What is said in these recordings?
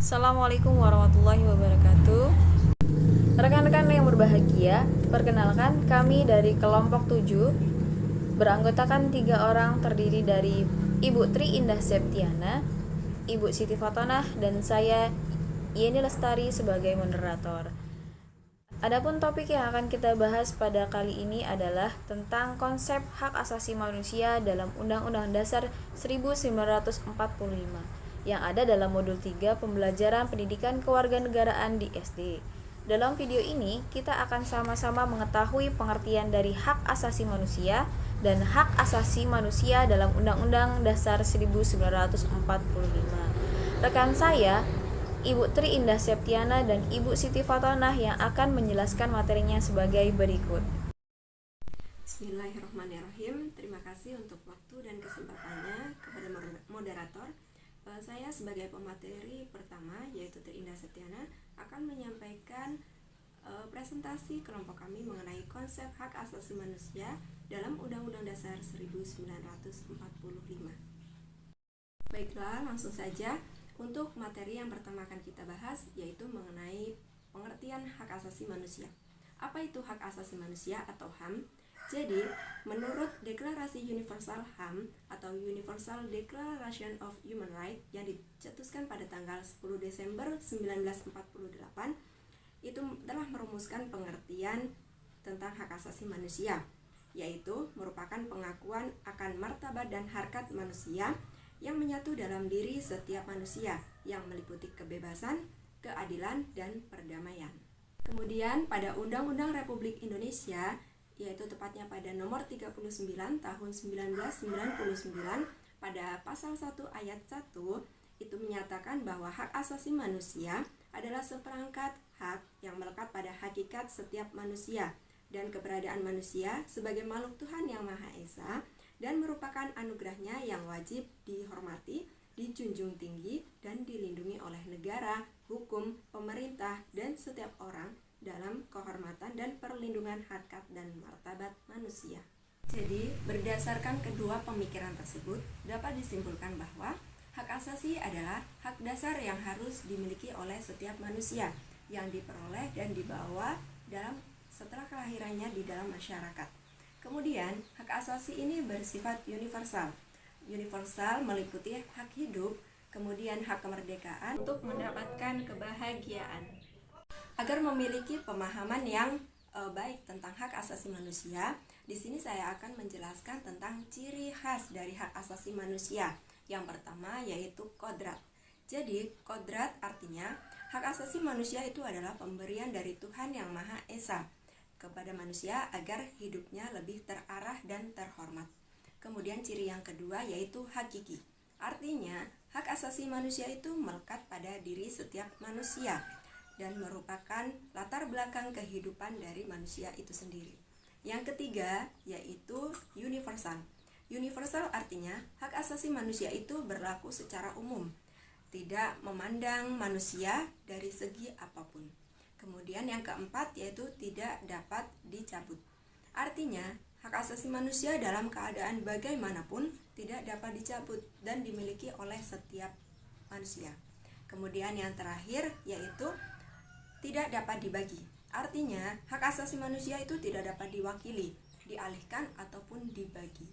Assalamualaikum warahmatullahi wabarakatuh. Rekan-rekan yang berbahagia, perkenalkan kami dari kelompok 7 beranggotakan 3 orang terdiri dari Ibu Tri Indah Septiana, Ibu Siti Fatonah, dan saya Yeni Lestari sebagai moderator. Adapun topik yang akan kita bahas pada kali ini adalah tentang konsep hak asasi manusia dalam Undang-Undang Dasar 1945 yang ada dalam modul 3 pembelajaran pendidikan kewarganegaraan di SD. Dalam video ini, kita akan sama-sama mengetahui pengertian dari hak asasi manusia dan hak asasi manusia dalam Undang-Undang Dasar 1945. Rekan saya, Ibu Tri Indah Septiana dan Ibu Siti Fatonah yang akan menjelaskan materinya sebagai berikut. Bismillahirrahmanirrahim. Terima kasih untuk waktu dan kesempatannya kepada moderator. Saya sebagai pemateri pertama, yaitu Tri Indah Septiana, akan menyampaikan presentasi kelompok kami mengenai konsep hak asasi manusia dalam Undang-Undang Dasar 1945. Baiklah, langsung saja. Untuk materi yang pertama akan kita bahas, yaitu mengenai pengertian hak asasi manusia. Apa itu hak asasi manusia atau HAM? Jadi, menurut Deklarasi Universal HAM atau Universal Declaration of Human Rights yang dicetuskan pada tanggal 10 Desember 1948, itu telah merumuskan pengertian tentang hak asasi manusia, yaitu merupakan pengakuan akan martabat dan harkat manusia yang menyatu dalam diri setiap manusia yang meliputi kebebasan, keadilan, dan perdamaian. Kemudian pada Undang-Undang Republik Indonesia, yaitu tepatnya pada nomor 39 tahun 1999, pada pasal 1 ayat 1, itu menyatakan bahwa hak asasi manusia adalah seperangkat hak yang melekat pada hakikat setiap manusia dan keberadaan manusia sebagai makhluk Tuhan yang Maha Esa dan merupakan anugerahnya yang wajib dihormati, dijunjung tinggi, dan dilindungi oleh negara, hukum, pemerintah, dan setiap orang dalam kehormatan dan perlindungan harkat dan martabat manusia. Jadi, berdasarkan kedua pemikiran tersebut, dapat disimpulkan bahwa hak asasi adalah hak dasar yang harus dimiliki oleh setiap manusia yang diperoleh dan dibawa dalam setelah kelahirannya di dalam masyarakat. Kemudian, hak asasi ini bersifat universal. Universal meliputi hak hidup, kemudian hak kemerdekaan untuk mendapatkan kebahagiaan. Agar memiliki pemahaman yang baik tentang hak asasi manusia, di sini saya akan menjelaskan tentang ciri khas dari hak asasi manusia. Yang pertama yaitu kodrat. Jadi, kodrat artinya hak asasi manusia itu adalah pemberian dari Tuhan yang Maha Esa kepada manusia agar hidupnya lebih terarah dan terhormat. Kemudian ciri yang kedua yaitu hakiki. Artinya, hak asasi manusia itu melekat pada diri setiap manusia dan merupakan latar belakang kehidupan dari manusia itu sendiri. Yang ketiga yaitu universal. Universal artinya hak asasi manusia itu berlaku secara umum, tidak memandang manusia dari segi apapun. Kemudian yang keempat yaitu tidak dapat dicabut. Artinya hak asasi manusia dalam keadaan bagaimanapun tidak dapat dicabut dan dimiliki oleh setiap manusia. Kemudian yang terakhir yaitu tidak dapat dibagi. Artinya, hak asasi manusia itu tidak dapat diwakili, dialihkan, ataupun dibagi.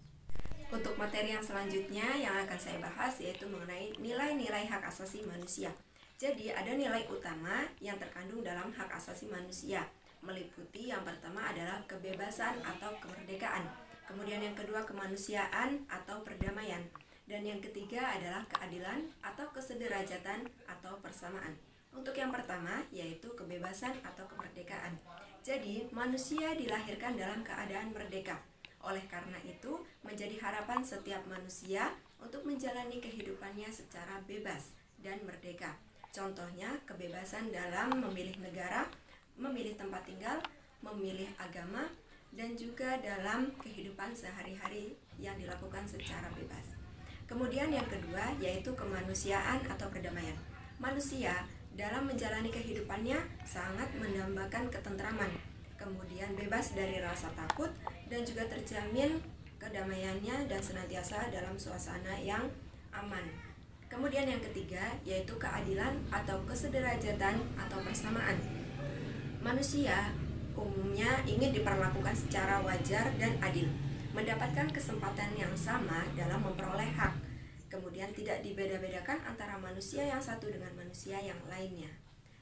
Untuk materi yang selanjutnya yang akan saya bahas yaitu mengenai nilai-nilai hak asasi manusia. Jadi, ada nilai utama yang terkandung dalam hak asasi manusia. Meliputi yang pertama adalah kebebasan atau kemerdekaan. Kemudian yang kedua kemanusiaan atau perdamaian. Dan yang ketiga adalah keadilan atau kesederajatan atau persamaan. Untuk yang pertama yaitu kebebasan atau kemerdekaan. Jadi manusia dilahirkan dalam keadaan merdeka. Oleh karena itu menjadi harapan setiap manusia untuk menjalani kehidupannya secara bebas dan merdeka. Contohnya kebebasan dalam memilih negara, memilih tempat tinggal, memilih agama, dan juga dalam kehidupan sehari-hari yang dilakukan secara bebas. Kemudian yang kedua yaitu kemanusiaan atau perdamaian. Manusia dalam menjalani kehidupannya sangat mendambakan ketentraman, kemudian bebas dari rasa takut dan juga terjamin kedamaiannya dan senantiasa dalam suasana yang aman. Kemudian yang ketiga yaitu keadilan atau kesederajatan atau persamaan. Manusia umumnya ingin diperlakukan secara wajar dan adil, mendapatkan kesempatan yang sama dalam memperoleh hak. Kemudian tidak dibeda-bedakan antara manusia yang satu dengan manusia yang lainnya.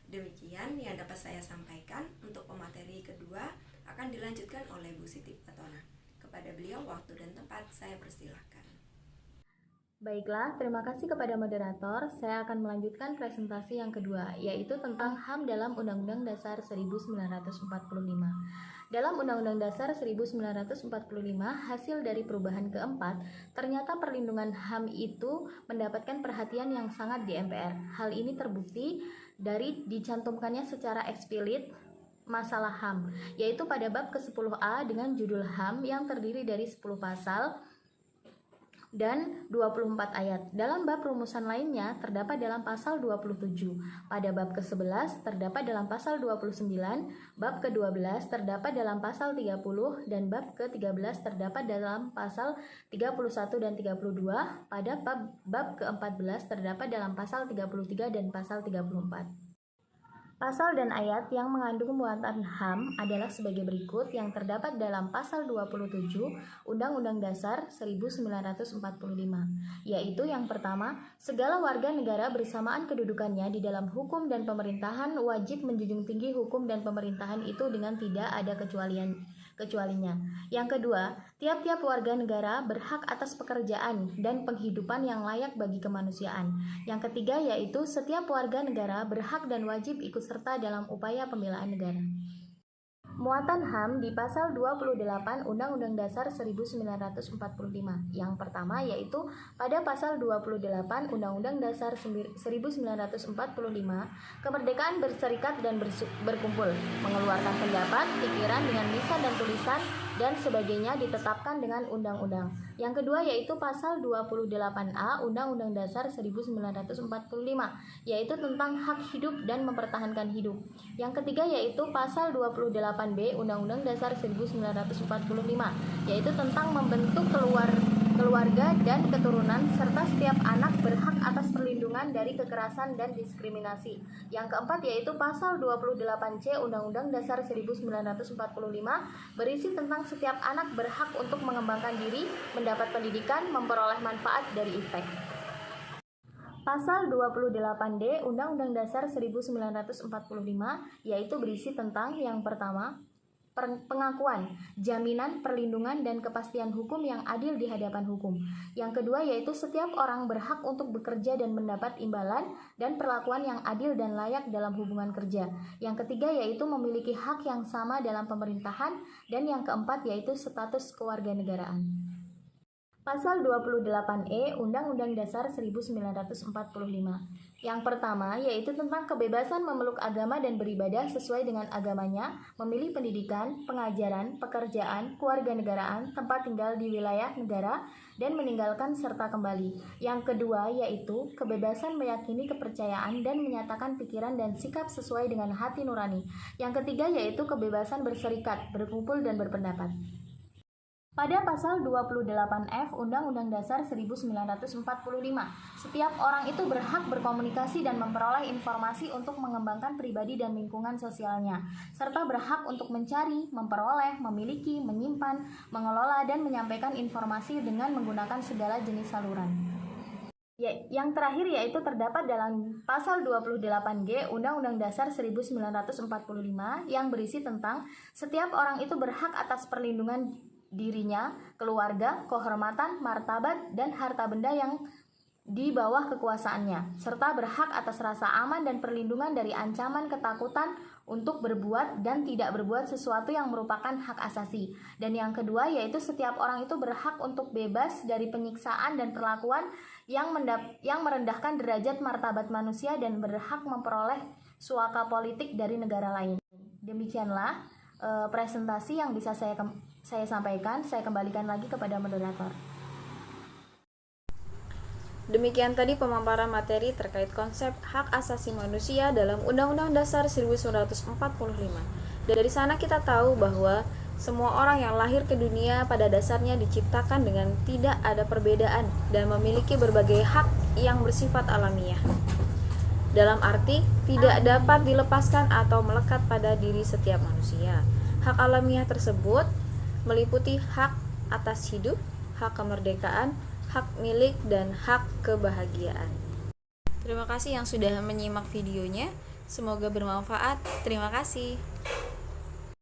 Demikian yang dapat saya sampaikan. Untuk pemateri kedua akan dilanjutkan oleh Bu Siti Fatona. Kepada beliau waktu dan tempat saya persilahkan. Baiklah, terima kasih kepada moderator. Saya akan melanjutkan presentasi yang kedua, yaitu tentang HAM dalam Undang-Undang Dasar 1945. Dalam Undang-Undang Dasar 1945, hasil dari perubahan keempat, ternyata perlindungan HAM itu mendapatkan perhatian yang sangat di MPR. Hal ini terbukti dari dicantumkannya secara eksplisit masalah HAM, yaitu pada bab ke-10A dengan judul HAM yang terdiri dari 10 pasal dan 24 ayat. Dalam bab rumusan lainnya terdapat dalam pasal 27. Pada bab ke-11 terdapat dalam pasal 29, bab ke-12 terdapat dalam pasal 30 dan bab ke-13 terdapat dalam pasal 31 dan 32. Pada bab ke-14 terdapat dalam pasal 33 dan pasal 34. Pasal dan ayat yang mengandung muatan HAM adalah sebagai berikut yang terdapat dalam pasal 27 Undang-Undang Dasar 1945, yaitu yang pertama, segala warga negara bersamaan kedudukannya di dalam hukum dan pemerintahan wajib menjunjung tinggi hukum dan pemerintahan itu dengan tidak ada kecualinya. Yang kedua, tiap-tiap warga negara berhak atas pekerjaan dan penghidupan yang layak bagi kemanusiaan. Yang ketiga yaitu setiap warga negara berhak dan wajib ikut serta dalam upaya pembelaan negara. Muatan HAM di pasal 28 Undang-Undang Dasar 1945. Yang pertama yaitu pada pasal 28 Undang-Undang Dasar 1945, kemerdekaan berserikat dan berkumpul, mengeluarkan pendapat, pikiran dengan lisan dan tulisan dan sebagainya ditetapkan dengan undang-undang. Yang kedua yaitu pasal 28A Undang-Undang Dasar 1945, yaitu tentang hak hidup dan mempertahankan hidup. Yang ketiga yaitu pasal 28B Undang-Undang Dasar 1945, yaitu tentang membentuk keluarga dan keturunan serta setiap anak berhak atas perlindungan dari kekerasan dan diskriminasi. Yang keempat yaitu pasal 28C Undang-Undang Dasar 1945 berisi tentang setiap anak berhak untuk mengembangkan diri, mendapat pendidikan, memperoleh manfaat dari efek. Pasal 28D Undang-Undang Dasar 1945 yaitu berisi tentang yang pertama, pengakuan, jaminan, perlindungan, dan kepastian hukum yang adil di hadapan hukum. Yang kedua yaitu setiap orang berhak untuk bekerja dan mendapat imbalan dan perlakuan yang adil dan layak dalam hubungan kerja. Yang ketiga yaitu memiliki hak yang sama dalam pemerintahan. Dan yang keempat yaitu status kewarganegaraan. Pasal 28E Undang-Undang Dasar 1945. Yang pertama yaitu tentang kebebasan memeluk agama dan beribadah sesuai dengan agamanya, memilih pendidikan, pengajaran, pekerjaan, kewarganegaraan, tempat tinggal di wilayah negara, dan meninggalkan serta kembali. Yang kedua yaitu kebebasan meyakini kepercayaan dan menyatakan pikiran dan sikap sesuai dengan hati nurani. Yang ketiga yaitu kebebasan berserikat, berkumpul, dan berpendapat. Pada pasal 28F Undang-Undang Dasar 1945, setiap orang itu berhak berkomunikasi dan memperoleh informasi untuk mengembangkan pribadi dan lingkungan sosialnya, serta berhak untuk mencari, memperoleh, memiliki, menyimpan, mengelola, dan menyampaikan informasi dengan menggunakan segala jenis saluran. Yang terakhir yaitu terdapat dalam pasal 28G Undang-Undang Dasar 1945 yang berisi tentang setiap orang itu berhak atas perlindungan dirinya, keluarga, kehormatan, martabat, dan harta benda yang di bawah kekuasaannya, serta berhak atas rasa aman dan perlindungan dari ancaman ketakutan untuk berbuat dan tidak berbuat sesuatu yang merupakan hak asasi. Dan yang kedua yaitu setiap orang itu berhak untuk bebas dari penyiksaan dan perlakuan yang merendahkan derajat martabat manusia dan berhak memperoleh suaka politik dari negara lain. Demikianlah presentasi yang bisa saya sampaikan. Saya kembalikan lagi kepada moderator. Demikian tadi pemaparan materi terkait konsep hak asasi manusia dalam Undang-Undang Dasar 1945. Dari sana kita tahu bahwa Semua orang yang lahir ke dunia pada dasarnya diciptakan dengan tidak ada perbedaan dan memiliki berbagai hak yang bersifat alamiah. Dalam arti, tidak dapat dilepaskan atau melekat pada diri setiap manusia. Hak alamiah tersebut meliputi hak atas hidup, hak kemerdekaan, hak milik, dan hak kebahagiaan. Terima kasih yang sudah menyimak videonya. Semoga bermanfaat. Terima kasih.